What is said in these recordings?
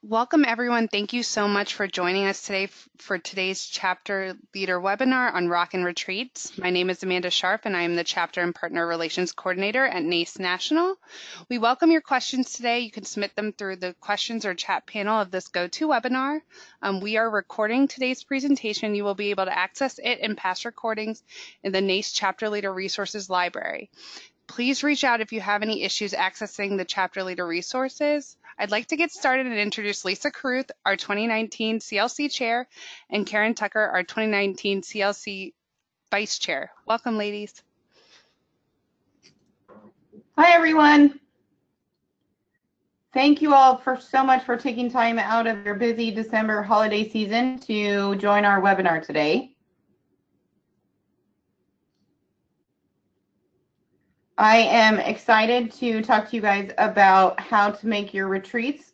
Welcome, everyone. Thank you so much for joining us today for today's Chapter Leader webinar on Rockin Retreats. My name is Amanda Sharp, and I am the Chapter and Partner Relations Coordinator at NACE National. We welcome your questions today. You can submit them through the questions or chat panel of this GoToWebinar. We are recording today's presentation. You will be able to access it and past recordings in the NACE Chapter Leader Resources Library. Please reach out if you have any issues accessing the Chapter Leader resources. I'd like to get started and introduce Lisa Caruth, our 2019 CLC Chair, and Karen Tucker, our 2019 CLC Vice Chair. Welcome, ladies. Hi, everyone. Thank you all so much for taking time out of your busy December holiday season to join our webinar today. I am excited to talk to you guys about how to make your retreats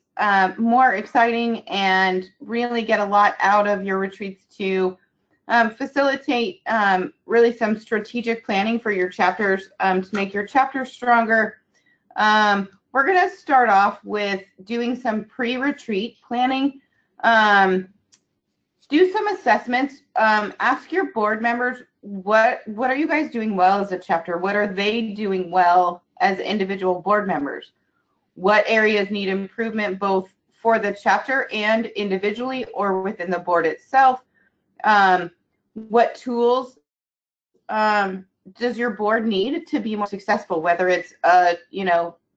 more exciting and really get a lot out of your retreats to facilitate really some strategic planning for your chapters to make your chapters stronger. We're going to start off with doing some pre-retreat planning. Do some assessments. Ask your board members, what are you guys doing well as a chapter? What are they doing well as individual board members? What areas need improvement both for the chapter and individually or within the board itself? What tools does your board need to be more successful, whether it's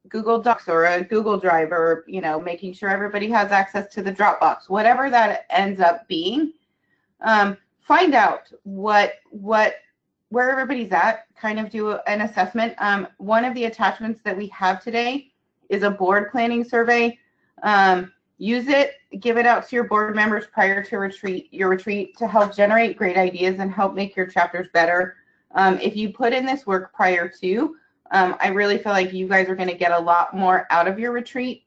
Google Docs or a Google Drive, or making sure everybody has access to the Dropbox, whatever that ends up being. Find out where everybody's at, kind of do an assessment. One of the attachments that we have today is a board planning survey. Use it, give it out to your board members prior to your retreat to help generate great ideas and help make your chapters better. If you put in this work prior to, I really feel like you guys are going to get a lot more out of your retreat.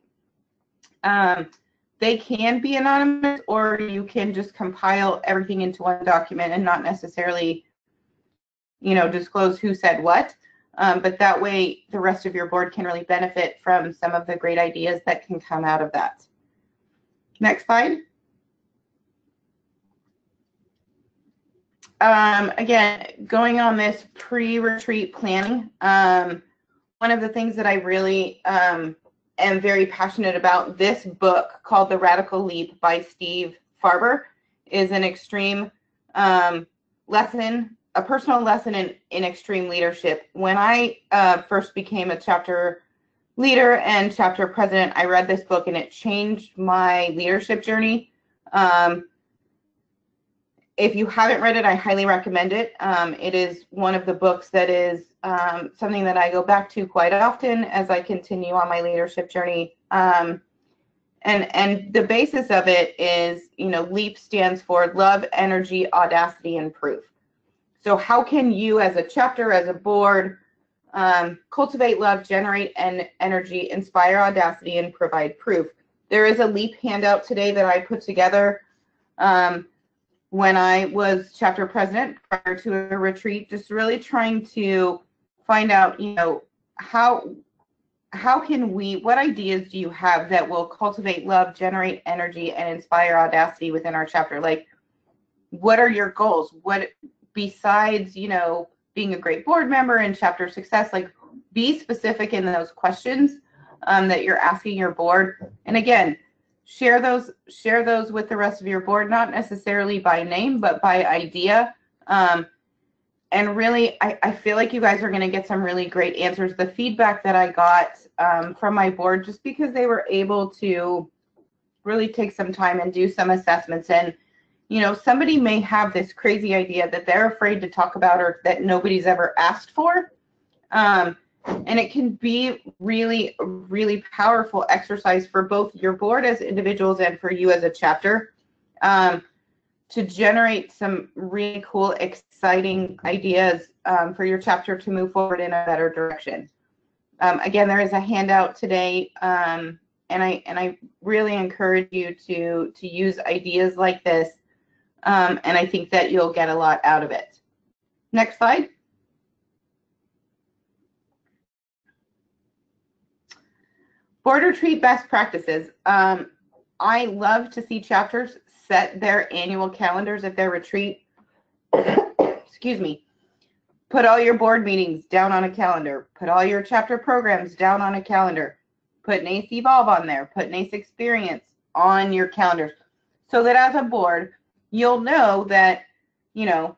They can be anonymous, or you can just compile everything into one document and not necessarily, disclose who said what. But that way, the rest of your board can really benefit from some of the great ideas that can come out of that. Next slide. Again, going on this pre-retreat planning, one of the things that I really am very passionate about, this book called The Radical Leap by Steve Farber is an extreme lesson, a personal lesson in extreme leadership. When I first became a chapter leader and chapter president, I read this book and it changed my leadership journey. If you haven't read it, I highly recommend it. It is one of the books that is something that I go back to quite often as I continue on my leadership journey. And the basis of it is, LEAP stands for love, energy, audacity, and proof. So how can you as a chapter, as a board, cultivate love, generate energy, inspire audacity, and provide proof? There is a LEAP handout today that I put together when I was chapter president prior to a retreat, just really trying to find out, what ideas do you have that will cultivate love, generate energy, and inspire audacity within our chapter? Like, what are your goals? What, besides, being a great board member and chapter success, like, be specific in those questions that you're asking your board. And again, share those with the rest of your board, not necessarily by name, but by idea. And really, I feel like you guys are going to get some really great answers. The feedback that I got from my board, just because they were able to really take some time and do some assessments. And, somebody may have this crazy idea that they're afraid to talk about or that nobody's ever asked for. And it can be really, really powerful exercise for both your board as individuals and for you as a chapter to generate some really cool, exciting ideas for your chapter to move forward in a better direction. Again, there is a handout today, and I really encourage you to use ideas like this, and I think that you'll get a lot out of it. Next slide. Board retreat best practices. I love to see chapters set their annual calendars at their retreat. Excuse me. Put all your board meetings down on a calendar. Put all your chapter programs down on a calendar. Put NACE Evolve on there. Put NACE Experience on your calendars, so that as a board, you'll know that, you know,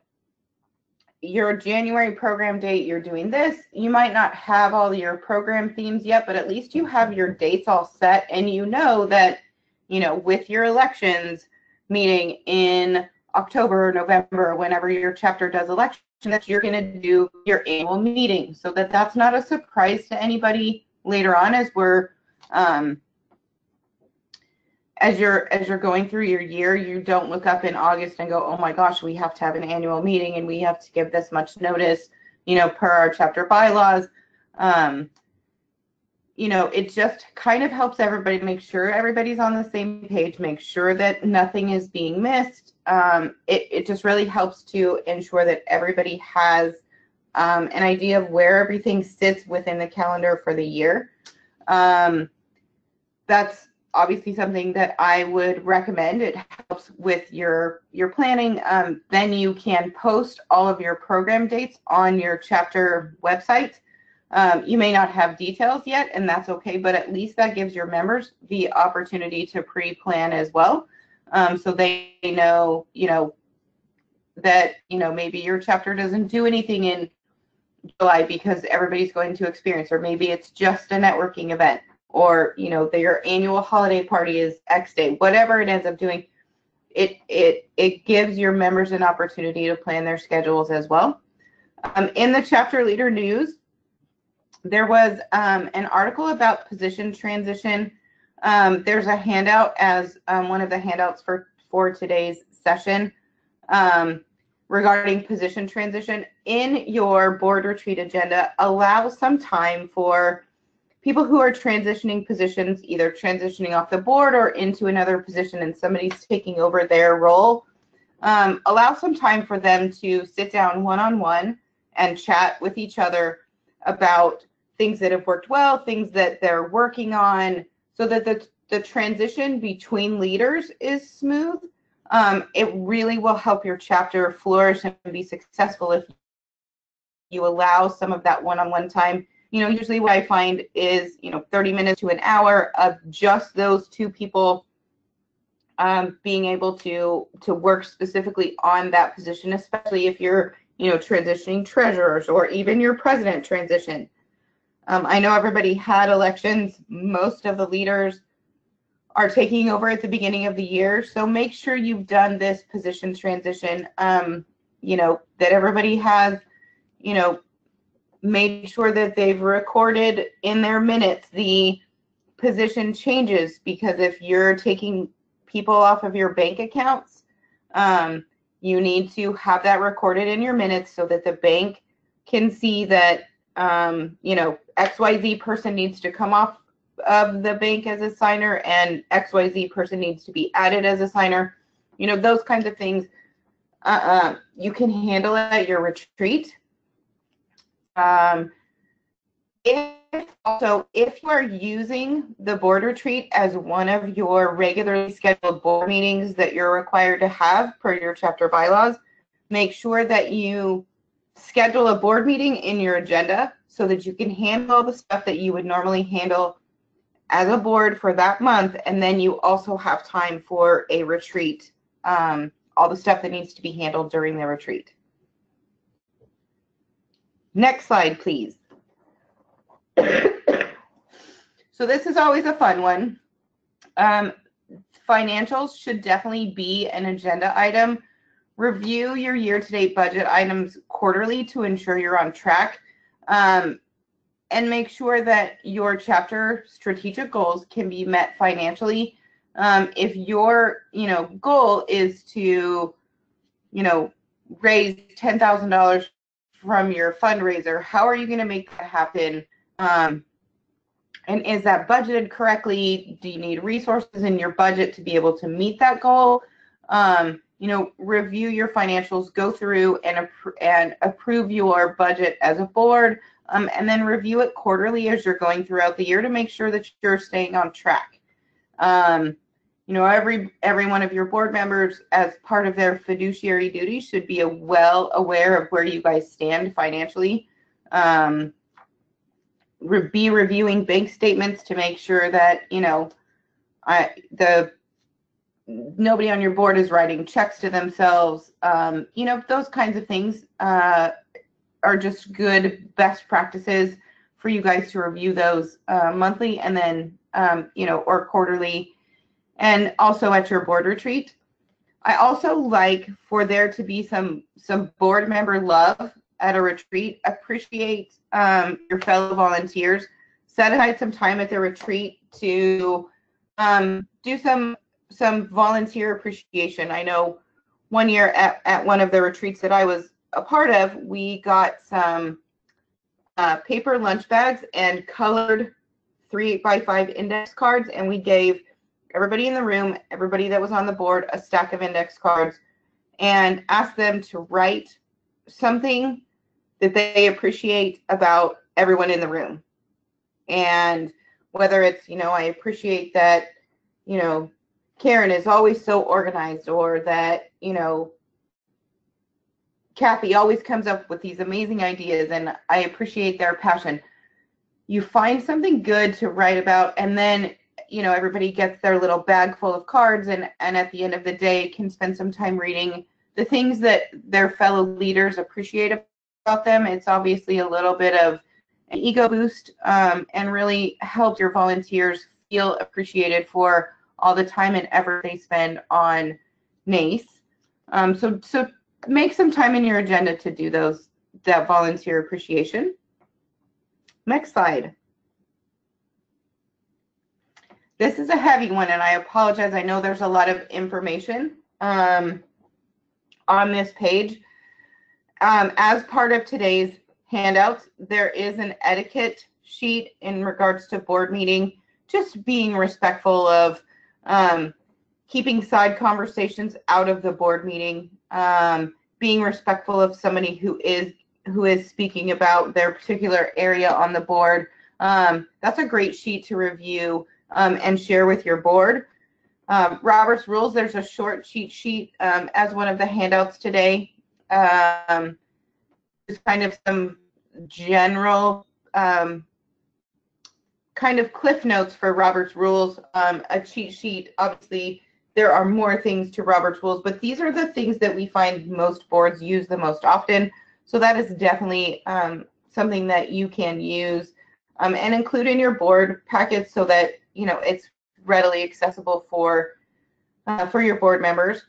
your January program date, you're doing this. You might not have all your program themes yet, but at least you have your dates all set, and you know that, you know, with your elections meeting in October or November, whenever your chapter does election, that you're going to do your annual meeting, so that that's not a surprise to anybody later on as we're as you're going through your year. You don't look up in August and go, oh my gosh, we have to have an annual meeting and we have to give this much notice, you know, per our chapter bylaws. You know, it just kind of helps everybody make sure everybody's on the same page, make sure that nothing is being missed. It just really helps to ensure that everybody has an idea of where everything sits within the calendar for the year. That's obviously something that I would recommend. It helps with your planning. Then you can post all of your program dates on your chapter website. You may not have details yet, and that's okay, but at least that gives your members the opportunity to pre-plan as well. So they know, you know, that, you know, maybe your chapter doesn't do anything in July because everybody's going to experience, or maybe it's just a networking event, or, you know, your annual holiday party is X day. Whatever it ends up doing, it gives your members an opportunity to plan their schedules as well. In the chapter leader news, there was an article about position transition. There's a handout as one of the handouts for today's session regarding position transition. In your board retreat agenda, allow some time for people who are transitioning positions, either transitioning off the board or into another position and somebody's taking over their role. Allow some time for them to sit down one-on-one and chat with each other about things that have worked well, things that they're working on, so that the transition between leaders is smooth. It really will help your chapter flourish and be successful if you allow some of that one-on-one time. You know, usually what I find is, you know, 30 minutes to an hour of just those two people being able to work specifically on that position, especially if you're, you know, transitioning treasurers or even your president transition. I know everybody had elections. Most of the leaders are taking over at the beginning of the year. So make sure you've done this position transition, you know, that everybody has, you know, made sure that they've recorded in their minutes the position changes, because if you're taking people off of your bank accounts, you need to have that recorded in your minutes so that the bank can see that, you know, XYZ person needs to come off of the bank as a signer and XYZ person needs to be added as a signer. You know, those kinds of things you can handle at your retreat. If you are using the board retreat as one of your regularly scheduled board meetings that you're required to have per your chapter bylaws, make sure that you schedule a board meeting in your agenda so that you can handle all the stuff that you would normally handle as a board for that month, and then you also have time for a retreat, all the stuff that needs to be handled during the retreat. Next slide, please. So this is always a fun one. Financials should definitely be an agenda item. Review your year-to-date budget items quarterly to ensure you're on track, and make sure that your chapter strategic goals can be met financially. If your, you know, goal is to, you know, raise $10,000 from your fundraiser, how are you going to make that happen? And is that budgeted correctly? Do you need resources in your budget to be able to meet that goal? You know, review your financials, go through and approve your budget as a board, and then review it quarterly as you're going throughout the year to make sure that you're staying on track. You You know, every one of your board members, as part of their fiduciary duty, should be well aware of where you guys stand financially. Be reviewing bank statements to make sure that, you know, nobody on your board is writing checks to themselves. You know, those kinds of things are just good best practices for you guys to review those monthly, and then, you know, or quarterly, and also at your board retreat. I also like for there to be some board member love at a retreat. Appreciate your fellow volunteers. Set aside some time at the retreat to do some volunteer appreciation. I know one year at one of the retreats that I was a part of, we got some paper lunch bags and colored 3x5 index cards, and we gave everybody in the room, everybody that was on the board, a stack of index cards, and asked them to write something that they appreciate about everyone in the room. And whether it's, you know, I appreciate that, you know, Karen is always so organized, or that, you know, Cathy always comes up with these amazing ideas and I appreciate their passion. You find something good to write about, and then, you know, everybody gets their little bag full of cards, and at the end of the day can spend some time reading the things that their fellow leaders appreciate about them. It's obviously a little bit of an ego boost, and really help your volunteers feel appreciated for all the time and effort they spend on NACE. So make some time in your agenda to do that volunteer appreciation. Next slide. This is a heavy one, and I apologize. I know there's a lot of information on this page. As part of today's handouts, there is an etiquette sheet in regards to board meeting, just being respectful of keeping side conversations out of the board meeting, being respectful of somebody who is speaking about their particular area on the board. That's a great sheet to review and share with your board. Robert's Rules, there's a short cheat sheet as one of the handouts today. Just kind of some general kind of cliff notes for Robert's Rules. A cheat sheet, obviously there are more things to Robert's Rules, but these are the things that we find most boards use the most often. So that is definitely something that you can use and include in your board packets, so that, you know, it's readily accessible for your board members.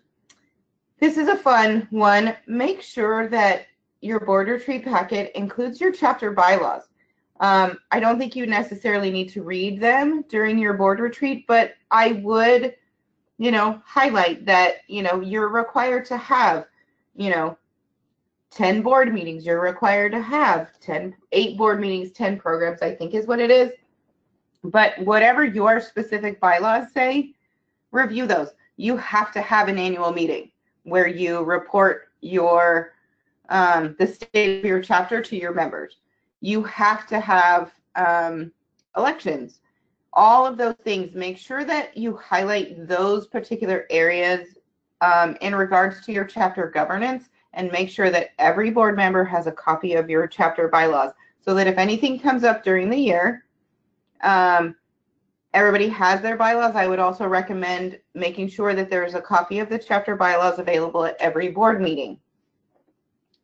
This is a fun one. Make sure that your board retreat packet includes your chapter bylaws. I don't think you necessarily need to read them during your board retreat, but I would, you know, highlight that, you know, you're required to have, you know, 10 board meetings. You're required to have 8 board meetings, 10 programs, I think is what it is. But whatever your specific bylaws say, review those. You have to have an annual meeting where you report your the state of your chapter to your members. You have to have elections. All of those things, make sure that you highlight those particular areas in regards to your chapter governance, and make sure that every board member has a copy of your chapter bylaws, so that if anything comes up during the year, everybody has their bylaws. I would also recommend making sure that there is a copy of the chapter bylaws available at every board meeting.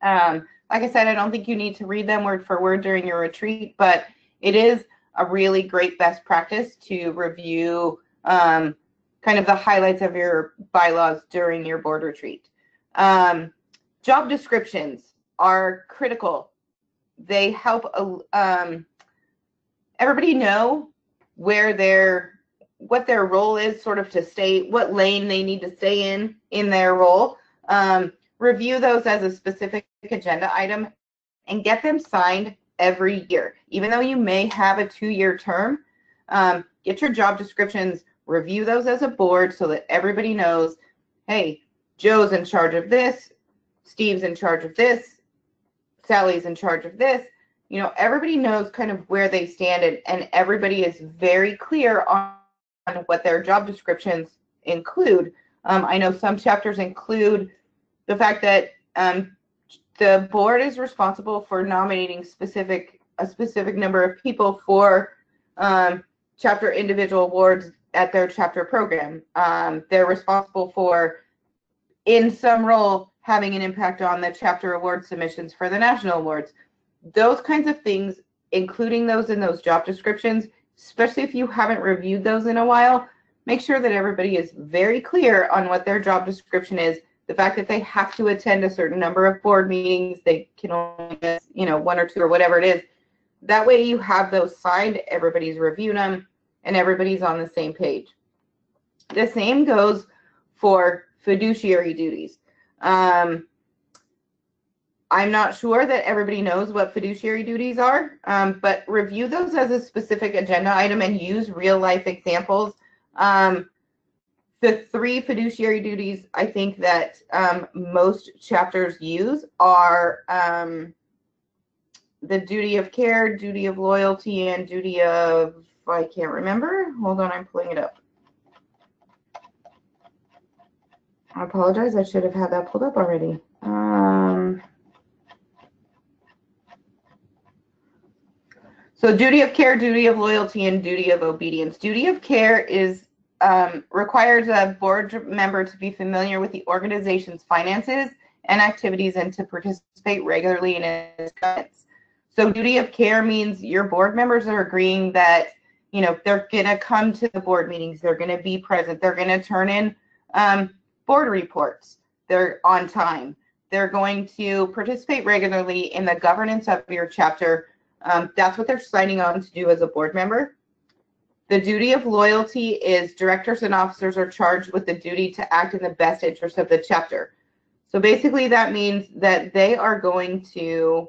Like I said, I don't think you need to read them word for word during your retreat, but it is a really great best practice to review kind of the highlights of your bylaws during your board retreat. Job descriptions are critical. They help everybody know what their role is, sort of to stay, what lane they need to stay in their role. Review those as a specific agenda item and get them signed every year. Even though you may have a 2-year term, get your job descriptions, review those as a board so that everybody knows, hey, Joe's in charge of this, Steve's in charge of this, Sally's in charge of this. You know, everybody knows kind of where they stand, and everybody is very clear on what their job descriptions include. I know some chapters include the fact that the board is responsible for nominating a specific number of people for chapter individual awards at their chapter program. They're responsible for, in some role, having an impact on the chapter award submissions for the national awards. Those kinds of things, including those in those job descriptions, especially if you haven't reviewed those in a while, make sure that everybody is very clear on what their job description is. The fact that they have to attend a certain number of board meetings, they can only miss, 1 or 2 or whatever it is. That way you have those signed, everybody's reviewed them, and everybody's on the same page. The same goes for fiduciary duties. I'm not sure that everybody knows what fiduciary duties are, but review those as a specific agenda item and use real life examples. The 3 fiduciary duties I think that most chapters use are the duty of care, duty of loyalty, and duty of, I can't remember. Hold on, I'm pulling it up. I apologize, I should have had that pulled up already. So duty of care, duty of loyalty, and duty of obedience. Duty of care is requires a board member to be familiar with the organization's finances and activities and to participate regularly in its governance. So duty of care means your board members are agreeing that, they're going to come to the board meetings, they're going to be present, they're going to turn in board reports, they're on time, they're going to participate regularly in the governance of your chapter. That's what they're signing on to do as a board member. The duty of loyalty is directors and officers are charged with the duty to act in the best interest of the chapter. So basically that means that they are going to,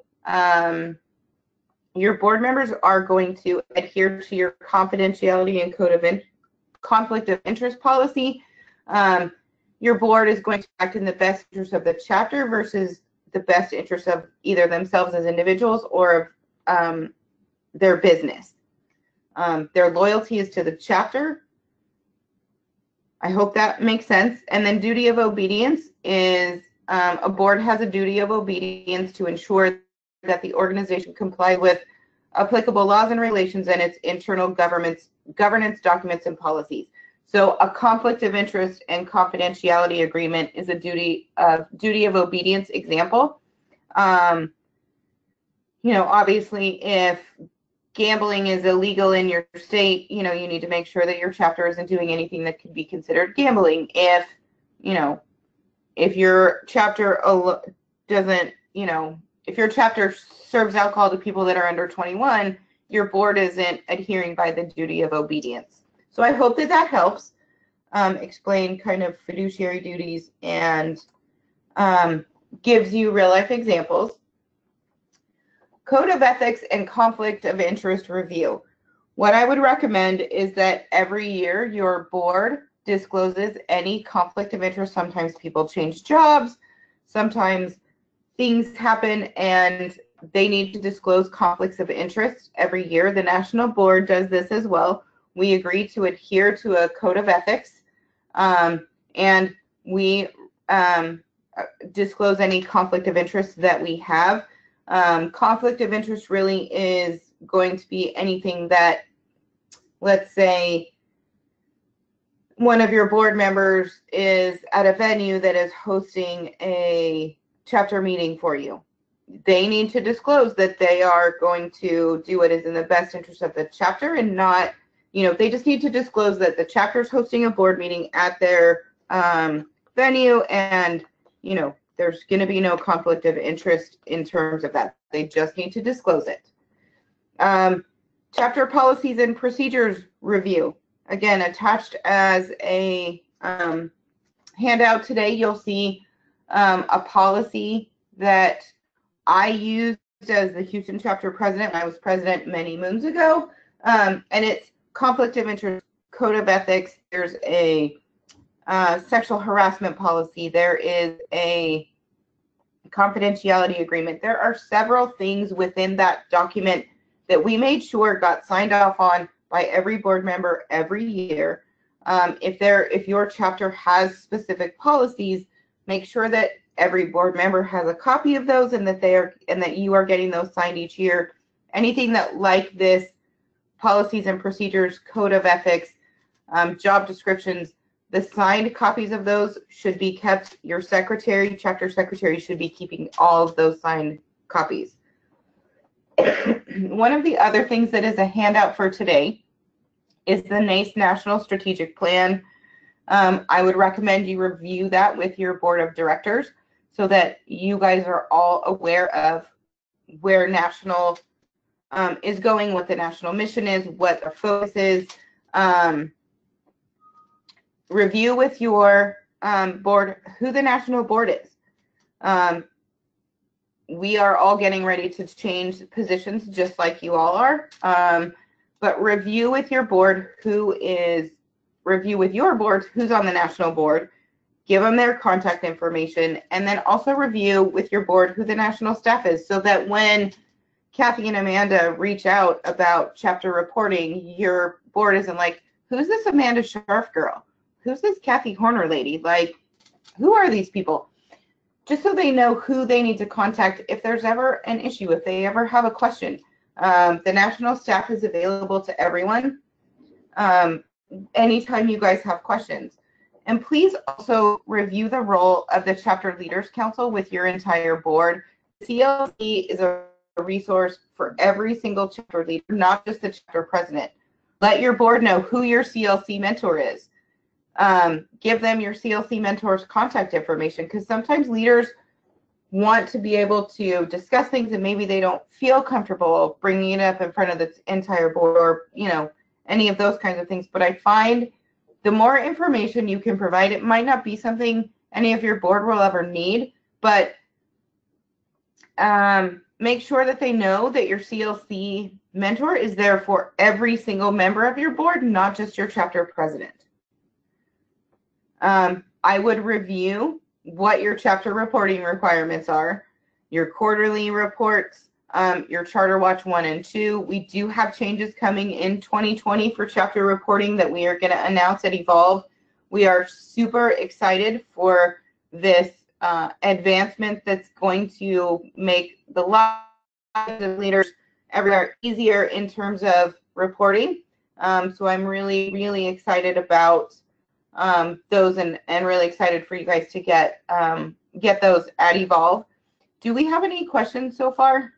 your board members are going to adhere to your confidentiality and code of conflict of interest policy. Your board is going to act in the best interest of the chapter versus the best interest of either themselves as individuals or of their business. Their loyalty is to the chapter. I hope that makes sense. And then duty of obedience is a board has a duty of obedience to ensure that the organization complies with applicable laws and regulations and its internal governance documents and policies. So a conflict of interest and confidentiality agreement is a duty of obedience example. Obviously, if gambling is illegal in your state, you need to make sure that your chapter isn't doing anything that could be considered gambling. If your chapter doesn't, if your chapter serves alcohol to people that are under 21, your board isn't adhering by the duty of obedience. So I hope that helps explain kind of fiduciary duties and gives you real life examples. Code of ethics and conflict of interest review. What I would recommend is that every year your board discloses any conflict of interest. Sometimes people change jobs, sometimes things happen and they need to disclose conflicts of interest every year. The national board does this as well. We agree to adhere to a code of ethics and we disclose any conflict of interest that we have. Conflict of interest really is going to be anything that, let's say, one of your board members is at a venue that is hosting a chapter meeting for you. They need to disclose that they are going to do what is in the best interest of the chapter and not, they just need to disclose that the chapter is hosting a board meeting at their venue and, there's going to be no conflict of interest in terms of that. They just need to disclose it. Chapter policies and procedures review. Again, attached as a handout today, you'll see a policy that I used as the Houston chapter president. I was president many moons ago. And it's conflict of interest, code of ethics. There's a sexual harassment policy. There is a confidentiality agreement. There are several things within that document that we made sure got signed off on by every board member every year. If your chapter has specific policies, make sure that every board member has a copy of those, and that you are getting those signed each year. Anything that like this, policies and procedures, code of ethics, job descriptions, the signed copies of those should be kept. Your secretary, chapter secretary, should be keeping all of those signed copies. One of the other things that is a handout for today is the NACE National Strategic Plan. I would recommend you review that with your board of directors so that you guys are all aware of where national is going, what the national mission is, what the focus is. Review with your board who the national board is. We are all getting ready to change positions just like you all are. But review with your board who's on the national board. Give them their contact information, and then also review with your board who the national staff is, so that when Cathy and Amanda reach out about chapter reporting, your board isn't like, who's this Amanda Scharf girl? Who's this Cathy Horner lady? Like, who are these people? Just so they know who they need to contact if there's ever an issue, if they ever have a question. The national staff is available to everyone anytime you guys have questions. And please also review the role of the Chapter Leaders Council with your entire board. CLC is a resource for every single chapter leader, not just the chapter president. Let your board know who your CLC mentor is. Give them your CLC mentor's contact information, because sometimes leaders want to be able to discuss things and maybe they don't feel comfortable bringing it up in front of the entire board, or any of those kinds of things. But I find the more information you can provide, it might not be something any of your board will ever need, but make sure that they know that your CLC mentor is there for every single member of your board, not just your chapter president. I would review what your chapter reporting requirements are, your quarterly reports, your Charter Watch 1 and 2. We do have changes coming in 2020 for chapter reporting that we are going to announce at Evolve. We are super excited for this advancement that's going to make the lives of leaders everywhere easier in terms of reporting. So I'm really, really excited about those, and really excited for you guys to get those at Evolve. Do we have any questions so far?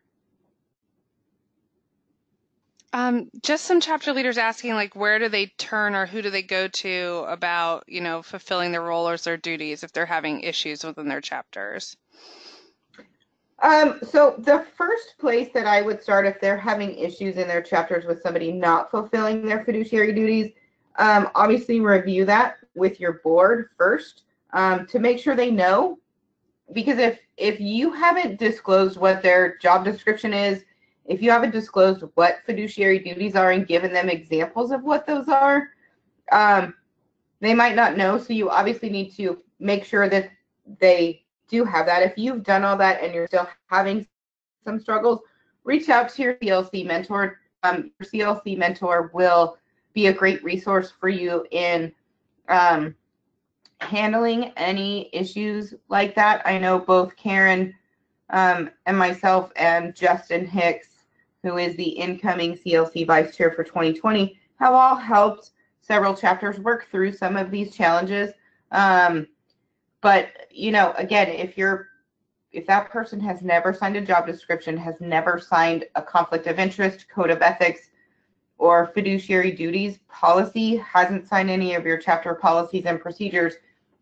Just some chapter leaders asking, like, where do they turn or who do they go to about, fulfilling their role or their duties if they're having issues within their chapters? So the first place that I would start if they're having issues in their chapters with somebody not fulfilling their fiduciary duties, obviously review that with your board first to make sure they know. Because if you haven't disclosed what their job description is, if you haven't disclosed what fiduciary duties are and given them examples of what those are, they might not know. So you obviously need to make sure that they do have that. If you've done all that and you're still having some struggles, reach out to your CLC mentor. Your CLC mentor will be a great resource for you in handling any issues like that. I know both Karen and myself and Justin Hicks, who is the incoming CLC Vice Chair for 2020, have all helped several chapters work through some of these challenges. But, again, if that person has never signed a job description, has never signed a conflict of interest, code of ethics, or fiduciary duties policy, hasn't signed any of your chapter policies and procedures,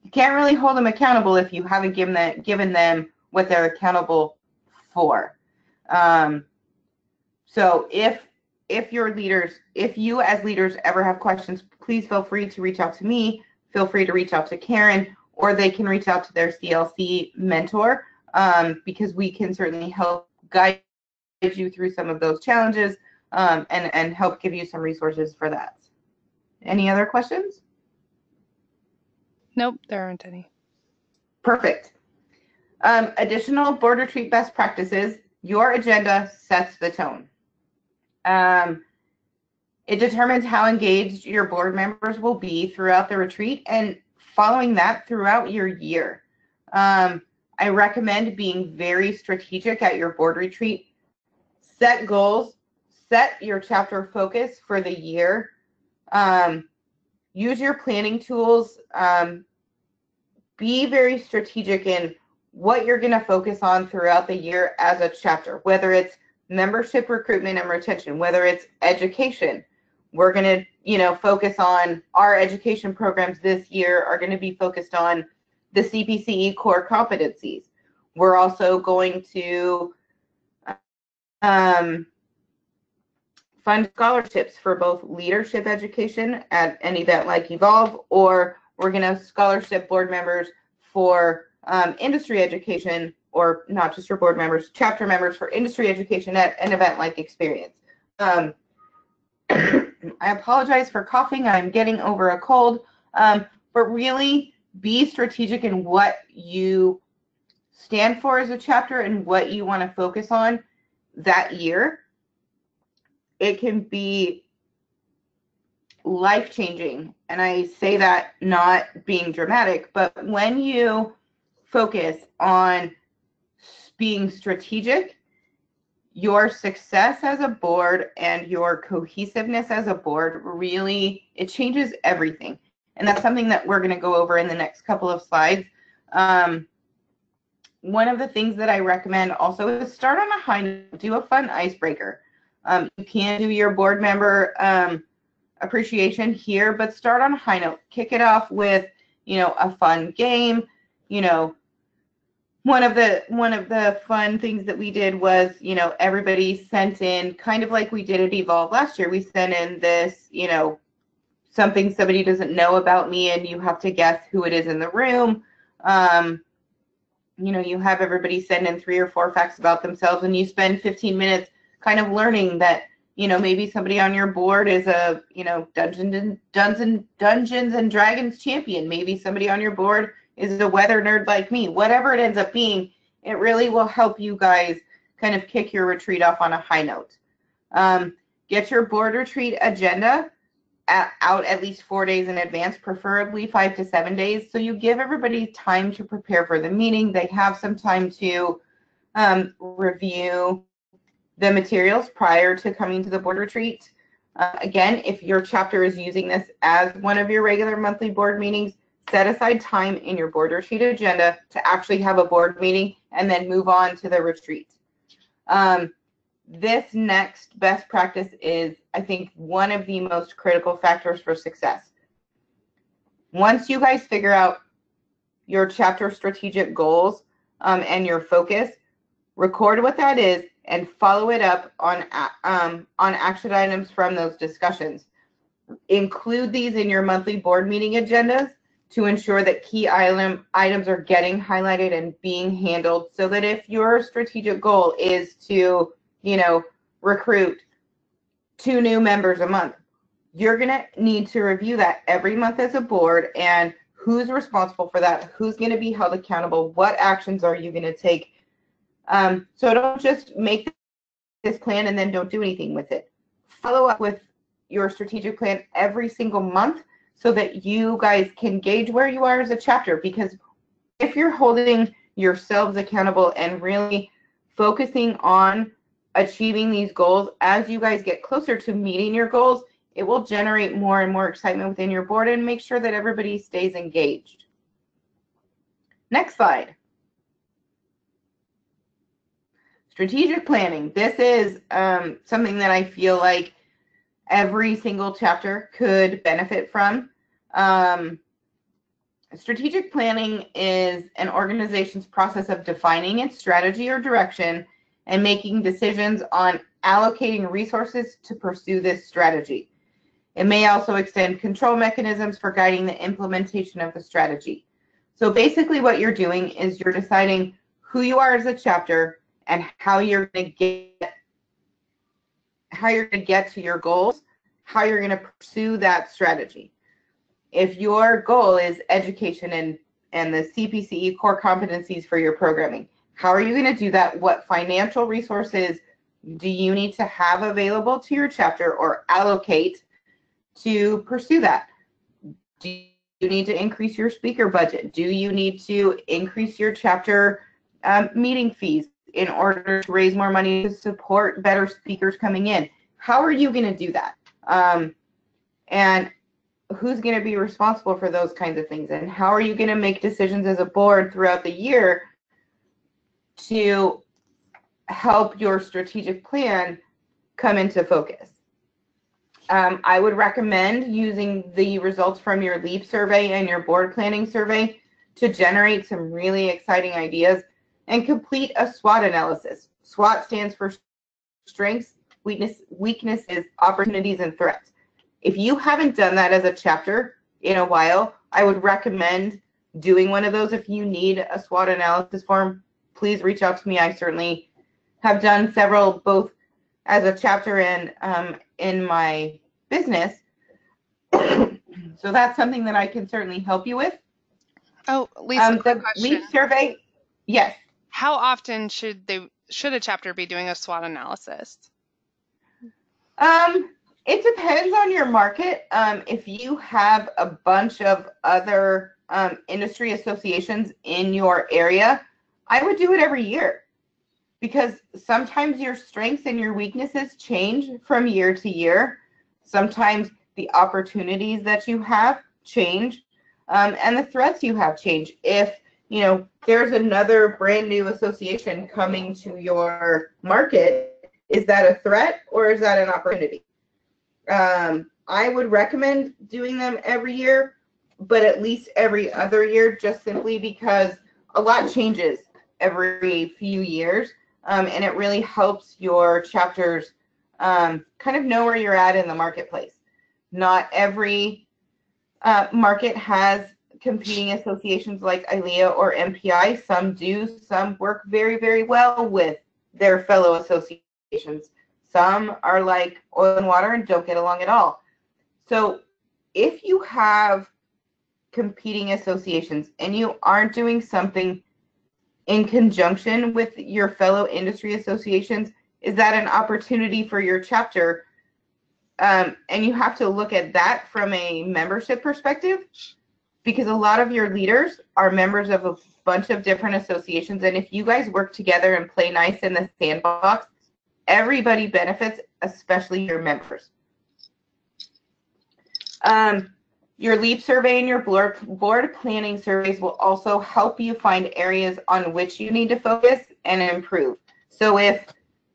you can't really hold them accountable if you haven't given them what they're accountable for. So if you as leaders ever have questions, please feel free to reach out to me, feel free to reach out to Karen, or they can reach out to their CLC mentor, because we can certainly help guide you through some of those challenges and help give you some resources for that. Any other questions? Nope, there aren't any. Perfect. Additional board retreat best practices. Your agenda sets the tone. It determines how engaged your board members will be throughout the retreat and following that throughout your year. I recommend being very strategic at your board retreat. Set goals, set your chapter focus for the year. Use your planning tools. Be very strategic in what you're going to focus on throughout the year as a chapter, whether it's membership recruitment and retention, whether it's education. We're going to, focus on our education programs this year are going to be focused on the CPCE core competencies. We're also going to fund scholarships for both leadership education at an event like Evolve, or we're going to scholarship board members for industry education, or not just for board members, chapter members for industry education at an event like Experience. I apologize for coughing. I'm getting over a cold, but really be strategic in what you stand for as a chapter and what you want to focus on that year. It can be life-changing, and I say that not being dramatic, but when you focus on being strategic, your success as a board and your cohesiveness as a board really, it changes everything. And that's something that we're going to go over in the next couple of slides. One of the things that I recommend also is start on a high note, do a fun icebreaker. You can do your board member appreciation here, but start on a high note. Kick it off with, a fun game. One of the fun things that we did was, everybody sent in, kind of like we did at Evolve last year, we sent in this, something somebody doesn't know about me, and you have to guess who it is in the room. You have everybody send in 3 or 4 facts about themselves, and you spend 15 minutes kind of learning that, maybe somebody on your board is a, Dungeons and Dragons champion. Maybe somebody on your board is a weather nerd like me. Whatever it ends up being, it really will help you guys kind of kick your retreat off on a high note. Get your board retreat agenda out at least 4 days in advance, preferably 5 to 7 days. So you give everybody time to prepare for the meeting. They have some time to review the materials prior to coming to the board retreat. Again, if your chapter is using this as one of your regular monthly board meetings, set aside time in your board retreat agenda to actually have a board meeting and then move on to the retreat. This next best practice is, I think, one of the most critical factors for success. Once you guys figure out your chapter strategic goals and your focus, record what that is and follow it up on action items from those discussions. Include these in your monthly board meeting agendas to ensure that key items are getting highlighted and being handled, so that if your strategic goal is to, recruit 2 new members a month, you're going to need to review that every month as a board, and who's responsible for that, who's going to be held accountable, what actions are you going to take. So don't just make this plan and then don't do anything with it. Follow up with your strategic plan every single month so that you guys can gauge where you are as a chapter, because if you're holding yourselves accountable and really focusing on achieving these goals, as you guys get closer to meeting your goals, it will generate more and more excitement within your board and make sure that everybody stays engaged. Next slide. Strategic planning. This is something that I feel like every single chapter could benefit from. Strategic planning is an organization's process of defining its strategy or direction and making decisions on allocating resources to pursue this strategy. It may also extend control mechanisms for guiding the implementation of the strategy. So basically what you're doing is you're deciding who you are as a chapter and how you're going to get to your goals, how you're going to pursue that strategy. If your goal is education and the CPCE core competencies for your programming, how are you going to do that? What financial resources do you need to have available to your chapter or allocate to pursue that? Do you need to increase your speaker budget? Do you need to increase your chapter meeting fees in order to raise more money to support better speakers coming in? How are you going to do that? And who's going to be responsible for those kinds of things? And how are you going to make decisions as a board throughout the year to help your strategic plan come into focus? I would recommend using the results from your LEAP survey and your board planning survey to generate some really exciting ideas and complete a SWOT analysis. SWOT stands for strengths, weaknesses, opportunities, and threats. If you haven't done that as a chapter in a while, I would recommend doing one of those. If you need a SWOT analysis form, please reach out to me. I certainly have done several, both as a chapter and in my business. So that's something that I can certainly help you with. Oh, Lisa, quick The question. LEAP survey, yes. How often should a chapter be doing a SWOT analysis? It depends on your market. If you have a bunch of other industry associations in your area, I would do it every year, because sometimes your strengths and your weaknesses change from year to year. Sometimes the opportunities that you have change, and the threats you have change. If there's another brand new association coming to your market, is that a threat or is that an opportunity? I would recommend doing them every year, but at least every other year, just simply because a lot changes every few years, and it really helps your chapters kind of know where you're at in the marketplace. Not every market has competing associations like ILEA or MPI. Some do. Some work very, very well with their fellow associations. Some are like oil and water and don't get along at all. So if you have competing associations and you aren't doing something in conjunction with your fellow industry associations, is that an opportunity for your chapter? And you have to look at that from a membership perspective, because a lot of your leaders are members of a bunch of different associations. And if you guys work together and play nice in the sandbox, everybody benefits, especially your members. Your LEAP survey and your board planning surveys will also help you find areas on which you need to focus and improve. So if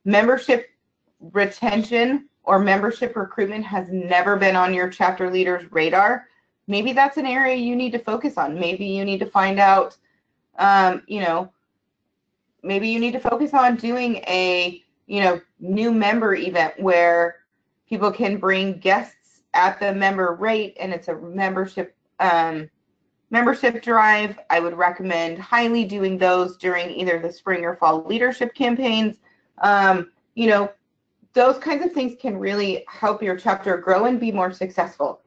membership retention or membership recruitment has never been on your chapter leader's radar, maybe that's an area you need to focus on. Maybe you need to find out, maybe you need to focus on doing a, new member event where people can bring guests at the member rate, and it's a membership drive. I would recommend highly doing those during either the spring or fall leadership campaigns. Those kinds of things can really help your chapter grow and be more successful.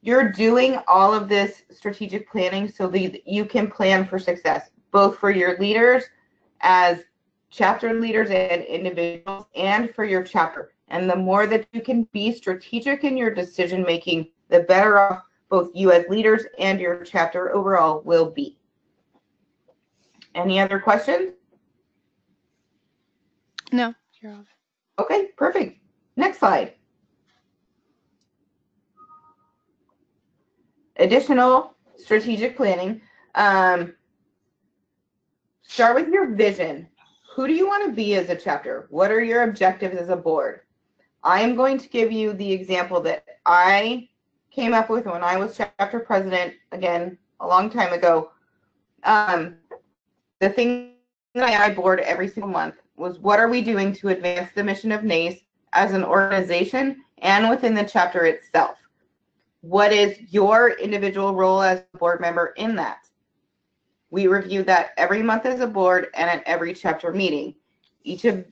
You're doing all of this strategic planning so that you can plan for success, both for your leaders as chapter leaders and individuals, and for your chapter. And the more that you can be strategic in your decision making, the better off both you as leaders and your chapter overall will be. Any other questions? No, you're all. Okay, perfect. Next slide. Additional strategic planning. Start with your vision. Who do you want to be as a chapter? What are your objectives as a board? I am going to give you the example that I came up with when I was chapter president, again, a long time ago. The thing that I board every single month was, what are we doing to advance the mission of NACE as an organization and within the chapter itself? What is your individual role as a board member in that? We review that every month as a board and at every chapter meeting. Each of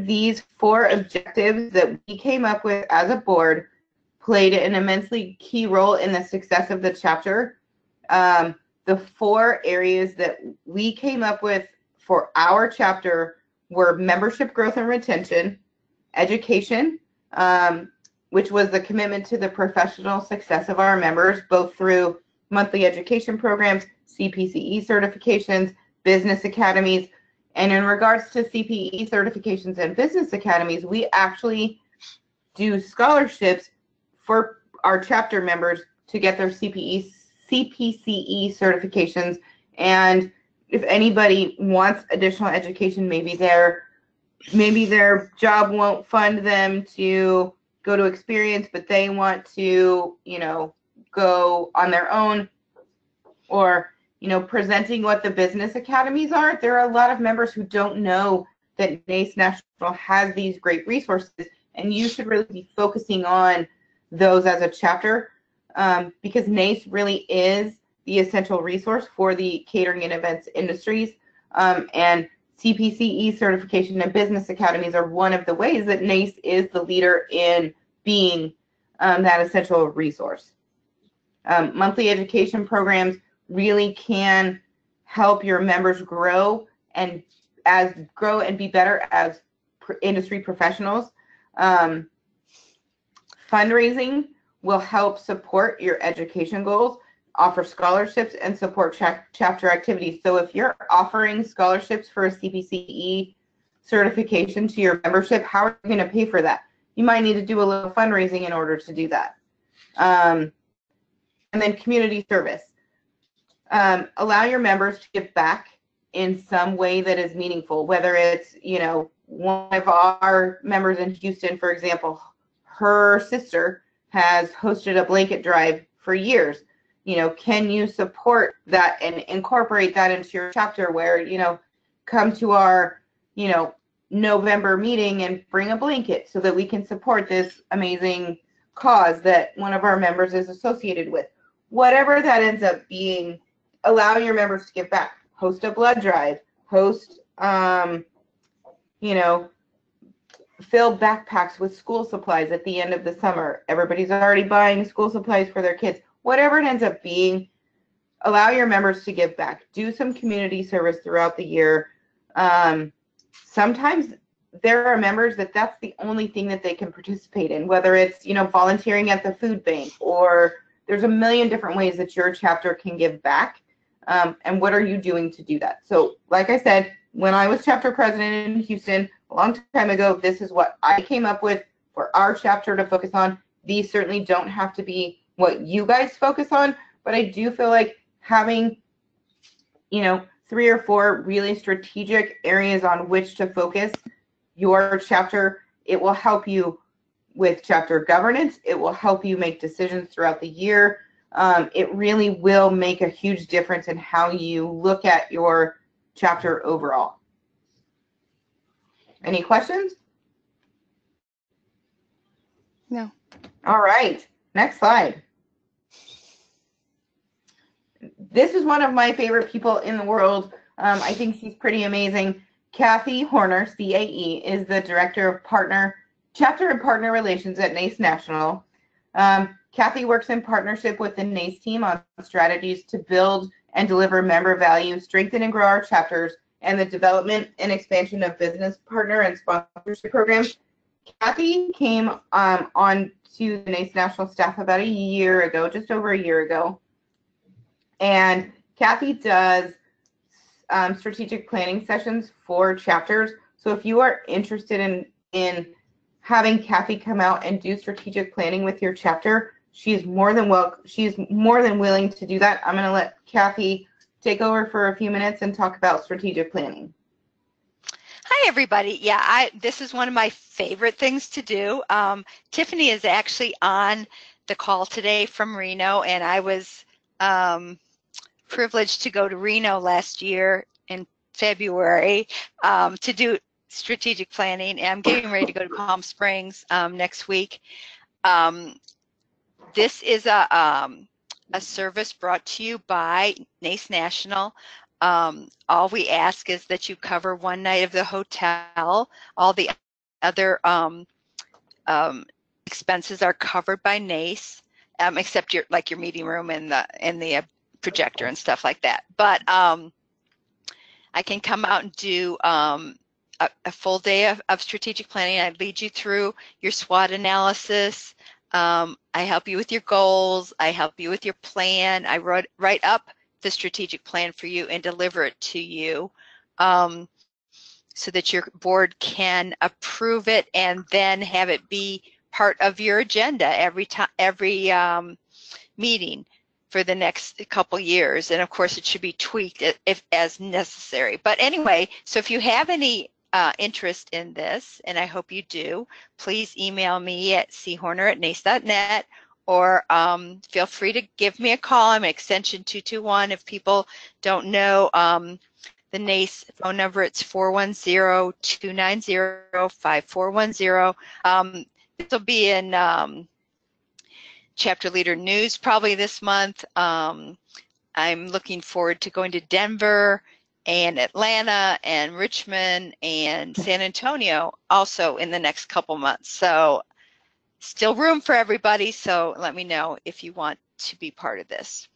these 4 objectives that we came up with as a board played an immensely key role in the success of the chapter. The 4 areas that we came up with for our chapter were membership growth and retention, education, which was the commitment to the professional success of our members, both through monthly education programs, CPCE certifications, business academies. And in regards to CPE certifications and business academies, we actually do scholarships for our chapter members to get their CPCE certifications. And if anybody wants additional education, maybe their job won't fund them to go to experience, but they want to, go on their own, or, presenting what the business academies are. There are a lot of members who don't know that NACE National has these great resources, and you should really be focusing on those as a chapter, because NACE really is the essential resource for the catering and events industries. And CPCE certification and business academies are one of the ways that NACE is the leader in being that essential resource. Monthly education programs really can help your members grow and be better as industry professionals. Fundraising will help support your education goals, offer scholarships, and support chapter activities. So if you're offering scholarships for a CPCE certification to your membership, how are you going to pay for that? You might need to do a little fundraising in order to do that. And then community service. Allow your members to give back in some way that is meaningful, whether it's, one of our members in Houston, for example, her sister has hosted a blanket drive for years. Can you support that and incorporate that into your chapter where, come to our, November meeting and bring a blanket so that we can support this amazing cause that one of our members is associated with. Whatever that ends up being, allow your members to give back. Host a blood drive, host, fill backpacks with school supplies at the end of the summer. Everybody's already buying school supplies for their kids. Whatever it ends up being, allow your members to give back. Do some community service throughout the year. Sometimes there are members that's the only thing that they can participate in, whether it's, volunteering at the food bank, or there's a million different ways that your chapter can give back. And what are you doing to do that? So like I said, when I was chapter president in Houston a long time ago, this is what I came up with for our chapter to focus on. These certainly don't have to be what you guys focus on, but I do feel like having, 3 or 4 really strategic areas on which to focus your chapter, it will help you with chapter governance. It will help you make decisions throughout the year. It really will make a huge difference in how you look at your chapter overall. Any questions? No. All right, next slide. This is one of my favorite people in the world. I think she's pretty amazing. Cathy Horner, CAE, is the Director of Chapter and Partner Relations at NACE National. Cathy works in partnership with the NACE team on strategies to build and deliver member value, strengthen and grow our chapters, and the development and expansion of business partner and sponsorship programs. Cathy came on to the NACE National staff about a year ago, just over a year ago. And Cathy does strategic planning sessions for chapters. So if you are interested in having Cathy come out and do strategic planning with your chapter, she's more than willing to do that. I'm going to let Cathy take over for a few minutes and talk about strategic planning. Hi, everybody. Yeah, this is one of my favorite things to do. Tiffany is actually on the call today from Reno, and I was privileged to go to Reno last year in February to do strategic planning. And I'm getting ready to go to Palm Springs next week. This is a service brought to you by NACE National. All we ask is that you cover one night of the hotel. All the other expenses are covered by NACE, except your meeting room and the projector and stuff like that. But I can come out and do a full day of strategic planning. I lead you through your SWOT analysis. I help you with your goals. I help you with your plan. I write up the strategic plan for you and deliver it to you, so that your board can approve it and then have it be part of your agenda every meeting for the next couple years. And of course, it should be tweaked if as necessary. But anyway, so if you have any interest in this, and I hope you do, please email me at chorner@nace.net, or feel free to give me a call. I'm extension 221. If people don't know the NACE phone number, it's 410-290-5410. This will be in Chapter Leader News probably this month. I'm looking forward to going to Denver and Atlanta and Richmond and San Antonio also in the next couple months. So still room for everybody, so let me know if you want to be part of this.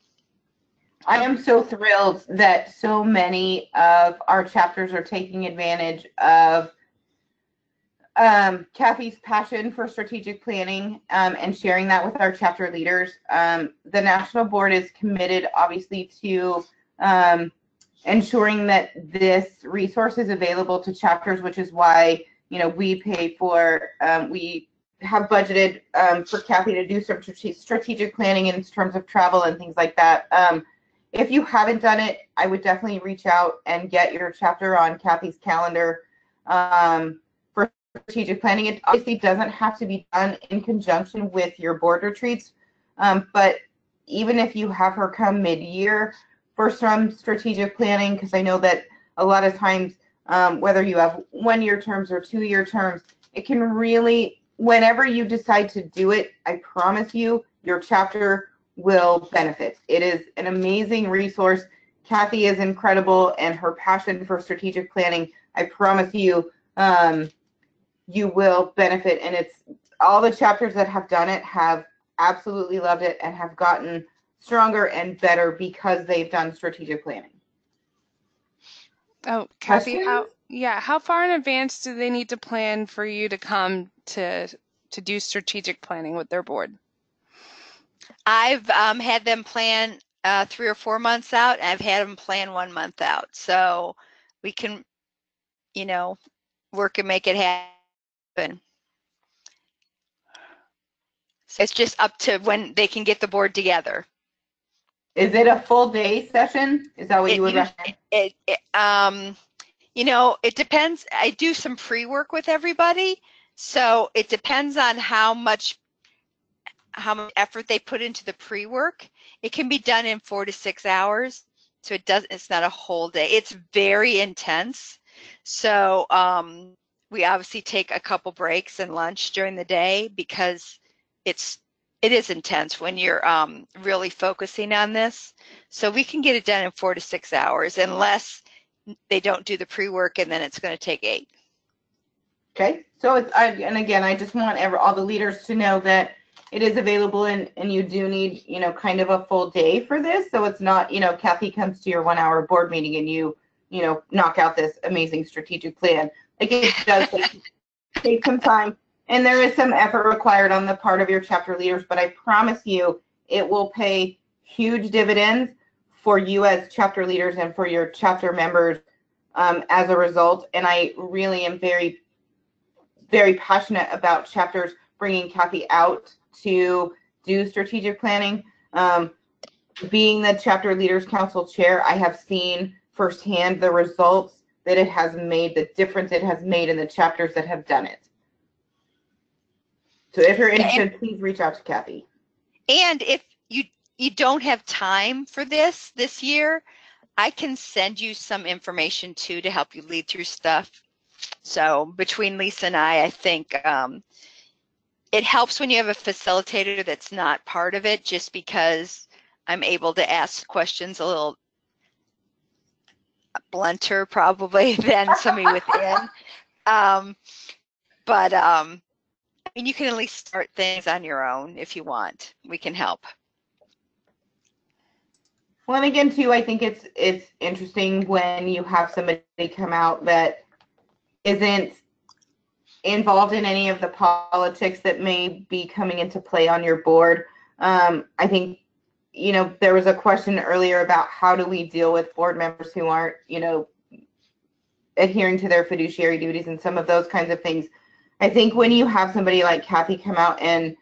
I am so thrilled that so many of our chapters are taking advantage of Cathy's passion for strategic planning and sharing that with our chapter leaders. The National Board is committed, obviously, to ensuring that this resource is available to chapters, which is why, we pay for, we have budgeted for Cathy to do some strategic planning in terms of travel and things like that. If you haven't done it, I would definitely reach out and get your chapter on Cathy's calendar for strategic planning. It obviously doesn't have to be done in conjunction with your board retreats, but even if you have her come mid-year for some strategic planning, because I know that a lot of times, whether you have 1-year terms or 2-year terms, it can really, whenever you decide to do it, I promise you, your chapter will benefit. It is an amazing resource. Cathy is incredible, and her passion for strategic planning, I promise you, you will benefit. And it's all the chapters that have done it have absolutely loved it and have gotten stronger and better because they've done strategic planning. Oh, Cathy, how far in advance do they need to plan for you to come to do strategic planning with their board? I've had them plan 3 or 4 months out. I've had them plan 1 month out. So we can, work and make it happen. So it's just up to when they can get the board together. Is it a full day session? Is that what you would recommend? It depends. I do some pre-work with everybody. So it depends on how much effort they put into the pre-work. It can be done in 4 to 6 hours. So it's not a whole day. It's very intense. So we obviously take a couple breaks and lunch during the day because it is intense when you're really focusing on this. So we can get it done in 4 to 6 hours unless they don't do the pre-work, and then it's going to take 8. Okay. So and again, I just want all the leaders to know that it is available, and you do need, kind of a full day for this. So it's not, Cathy comes to your 1-hour board meeting and you knock out this amazing strategic plan. Like, it does take some time, and there is some effort required on the part of your chapter leaders, but I promise you it will pay huge dividends for you as chapter leaders and for your chapter members as a result. And I really am very, very passionate about chapters bringing Cathy out to do strategic planning. Being the Chapter Leaders Council chair, I have seen firsthand the results that it has made, the difference it has made in the chapters that have done it. So if you're interested, please reach out to Cathy. And if you don't have time for this year, I can send you some information too to help you lead through stuff. So between Lisa and I think it helps when you have a facilitator that's not part of it, just because I'm able to ask questions a little blunter probably than somebody within. But you can at least start things on your own if you want. We can help. Well, and again, too, I think it's interesting when you have somebody come out that isn't involved in any of the politics that may be coming into play on your board. I think, there was a question earlier about how do we deal with board members who aren't, adhering to their fiduciary duties and some of those kinds of things. I think when you have somebody like Cathy come out and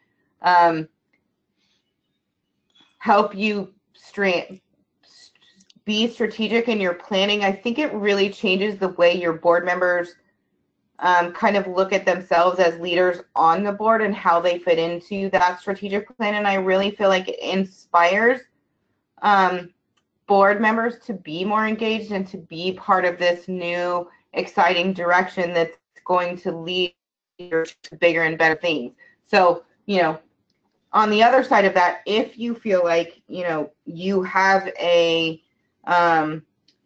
help you be strategic in your planning, I think it really changes the way your board members kind of look at themselves as leaders on the board and how they fit into that strategic plan. And I really feel like it inspires board members to be more engaged and to be part of this new exciting direction that's going to lead to bigger and better things. So, on the other side of that, if you feel like, you have a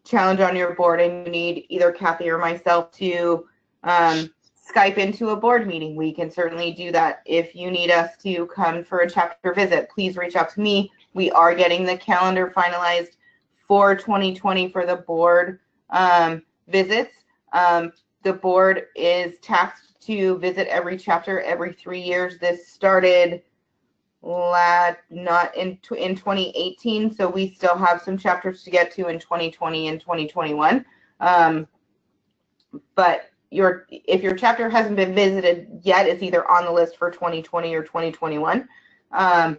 challenge on your board and you need either Cathy or myself to Skype into a board meeting, we can certainly do that. If you need us to come for a chapter visit, please reach out to me. We are getting the calendar finalized for 2020 for the board visits. The board is tasked to visit every chapter every 3 years. This started not in 2018, so we still have some chapters to get to in 2020 and 2021. But if your chapter hasn't been visited yet, it's either on the list for 2020 or 2021. But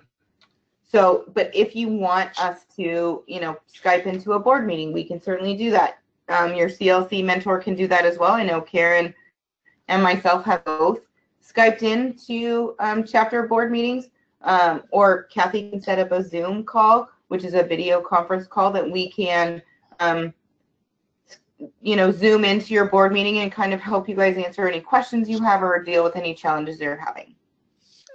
if you want us to, Skype into a board meeting, we can certainly do that. Your CLC mentor can do that as well. I know Karen and myself have both Skyped into chapter board meetings, or Cathy can set up a Zoom call, which is a video conference call that we can, Zoom into your board meeting and kind of help you guys answer any questions you have or deal with any challenges you're having.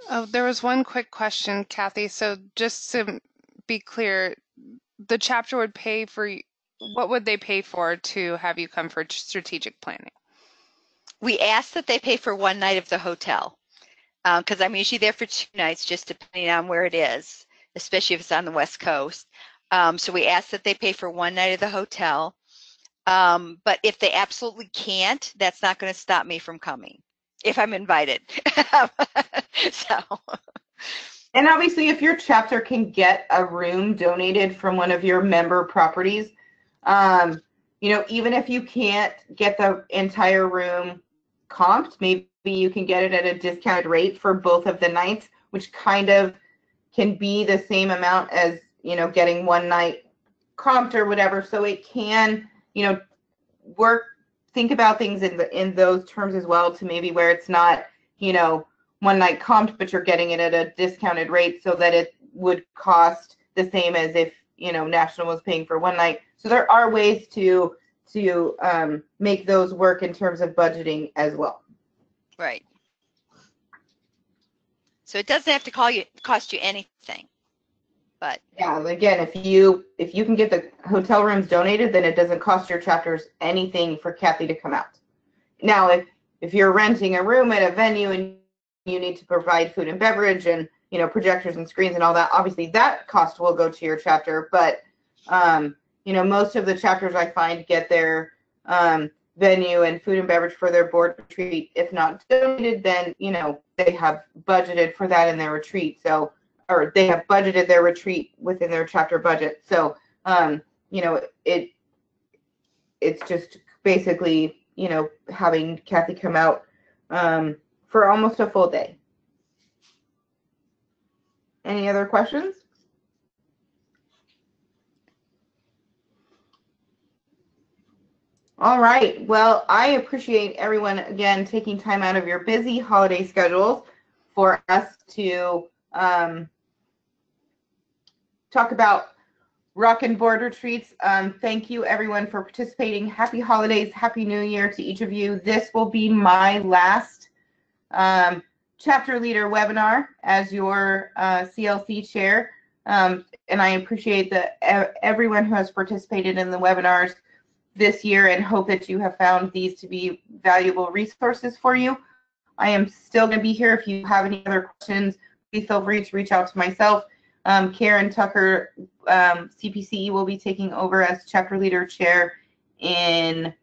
Oh, there was one quick question, Cathy. So just to be clear, the chapter would pay for, what would they pay for to have you come for strategic planning? We ask that they pay for one night of the hotel, because I'm usually there for 2 nights, just depending on where it is, especially if it's on the West Coast. So we ask that they pay for one night of the hotel. But if they absolutely can't, that's not going to stop me from coming if I'm invited. So. And obviously, if your chapter can get a room donated from one of your member properties, even if you can't get the entire room comped, maybe you can get it at a discounted rate for both of the nights, which kind of can be the same amount as, getting one night comped or whatever. So it can, think about things in those terms as well, to maybe where it's not, one night comped, but you're getting it at a discounted rate so that it would cost the same as if, National was paying for one night. So there are ways to make those work in terms of budgeting as well. Right. So it doesn't have to cost you anything. But yeah, again, if you can get the hotel rooms donated, then it doesn't cost your chapters anything for Cathy to come out. Now, if you're renting a room at a venue and you need to provide food and beverage and projectors and screens and all that, obviously that cost will go to your chapter. But most of the chapters I find get their venue and food and beverage for their board retreat. If not donated, then they have budgeted for that in their retreat. So, or they have budgeted their retreat within their chapter budget. So, it's just basically, having Cathy come out for almost a full day. Any other questions? All right. Well, I appreciate everyone, again, taking time out of your busy holiday schedules for us to talk about Rockin board retreats. Thank you, everyone, for participating. Happy holidays. Happy New Year to each of you. This will be my last chapter leader webinar as your CLC chair. And I appreciate everyone who has participated in the webinars this year and hope that you have found these to be valuable resources for you. I am still going to be here. If you have any other questions, please feel free to reach out to myself. Karen Tucker, CPCE, will be taking over as chapter leader chair in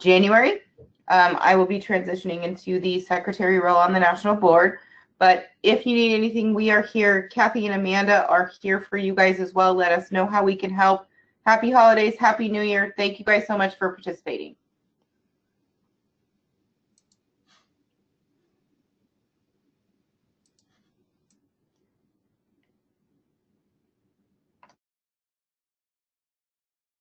January. I will be transitioning into the secretary role on the national board. But if you need anything, we are here. Cathy and Amanda are here for you guys as well. Let us know how we can help. Happy holidays. Happy New Year. Thank you guys so much for participating.